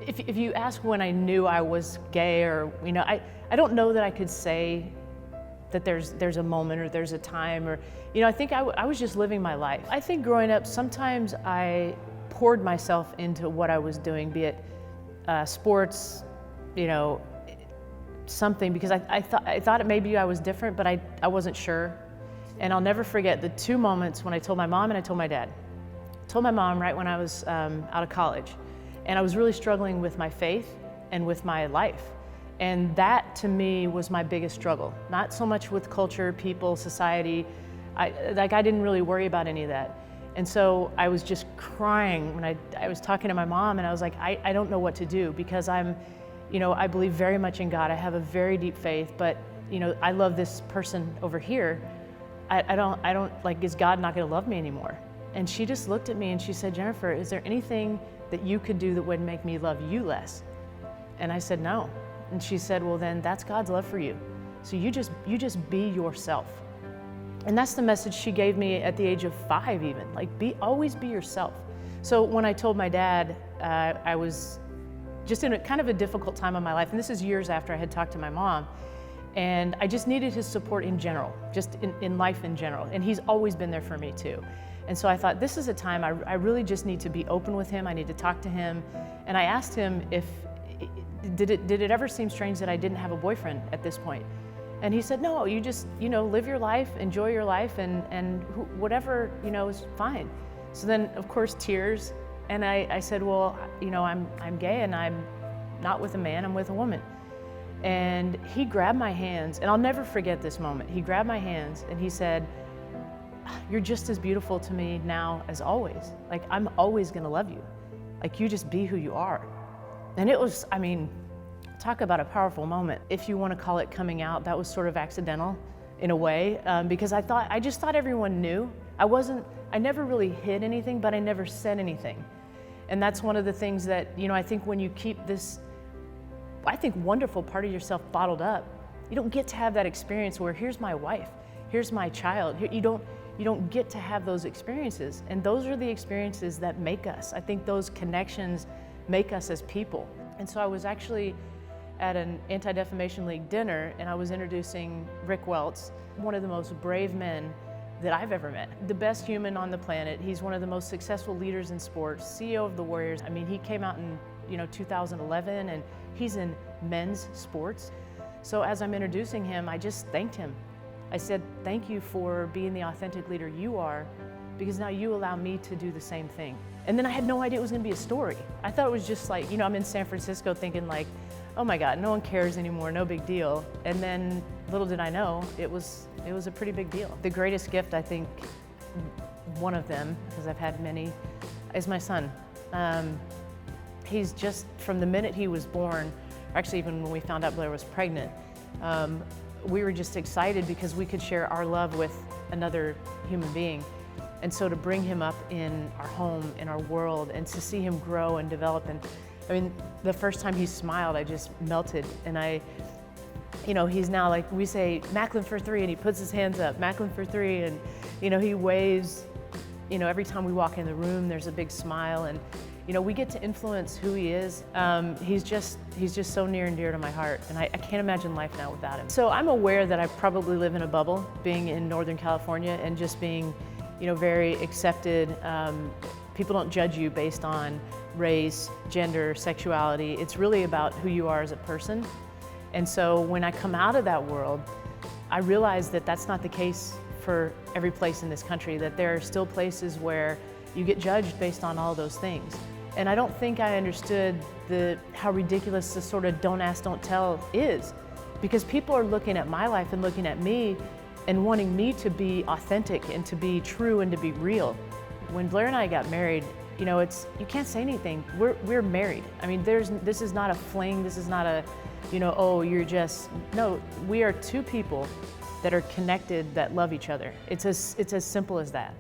If you ask when I knew I was gay, or I don't know that I could say that there's a moment or there's a time, or I think I was just living my life. I think growing up, sometimes I poured myself into what I was doing, be it sports, something, because I thought maybe I was different, but I wasn't sure. And I'll never forget the two moments when I told my mom and I told my dad. I told my mom right when I was out of college, and I was really struggling with my faith and with my life. And that to me was my biggest struggle. Not so much with culture, people, society. I didn't really worry about any of that. And so I was just crying when I was talking to my mom, and I was like, I don't know what to do, because I believe very much in God. I have a very deep faith, but I love this person over here. I don't like, is God not gonna love me anymore? And she just looked at me and she said, Jennifer, is there anything that you could do that would make me love you less? And I said, no. And she said, well, then that's God's love for you. So you just be yourself. And that's the message she gave me at the age of 5 even, like always be yourself. So when I told my dad, I was just in kind of a difficult time of my life, and this is years after I had talked to my mom, and I just needed his support in general, just in life in general. And he's always been there for me too. And so I thought, this is a time I really just need to be open with him. I need to talk to him. And I asked him did it ever seem strange that I didn't have a boyfriend at this point? And he said, no, you just, live your life, enjoy your life, and whatever, is fine. So then, of course, tears. And I said, well, I'm gay, and I'm not with a man, I'm with a woman. And he grabbed my hands, and I'll never forget this moment. He grabbed my hands and he said, you're just as beautiful to me now as always. Like, I'm always gonna love you. Like, you just be who you are. And it was, talk about a powerful moment. If you want to call it coming out, that was sort of accidental in a way, because I just thought everyone knew. I never really hid anything, but I never said anything. And that's one of the things that, I think when you keep this, wonderful part of yourself bottled up, you don't get to have that experience where here's my wife, here's my child. You don't get to have those experiences. And those are the experiences that make us. I think those connections make us as people. And so I was actually at an Anti-Defamation League dinner, and I was introducing Rick Welts, one of the most brave men that I've ever met. The best human on the planet. He's one of the most successful leaders in sports, CEO of the Warriors. He came out in 2011, and he's in men's sports. So as I'm introducing him, I just thanked him. I said, thank you for being the authentic leader you are, because now you allow me to do the same thing. And then I had no idea it was gonna be a story. I thought it was just like, I'm in San Francisco thinking like, oh my God, no one cares anymore, no big deal. And then little did I know, it was a pretty big deal. The greatest gift, I think, one of them, because I've had many, is my son. He's just, from the minute he was born, or actually even when we found out Blair was pregnant, we were just excited because we could share our love with another human being. And so to bring him up in our home, in our world, and to see him grow and develop, and the first time he smiled, I just melted. And he's now, like, we say, Macklin for 3, and he puts his hands up, Macklin for 3, and he waves. Every time we walk in the room, there's a big smile, and we get to influence who he is. He's just so near and dear to my heart, and I can't imagine life now without him. So I'm aware that I probably live in a bubble, being in Northern California and just being, very accepted. People don't judge you based on race, gender, sexuality. It's really about who you are as a person. And so when I come out of that world, I realize that that's not the case for every place in this country, that there are still places where you get judged based on all those things. And I don't think I understood how ridiculous the sort of don't ask, don't tell is, because people are looking at my life and looking at me and wanting me to be authentic and to be true and to be real. When Blair and I got married, you can't say anything. We're married. This is not a fling. This is not a, oh, you're just, no, we are two people that are connected, that love each other. It's as simple as that.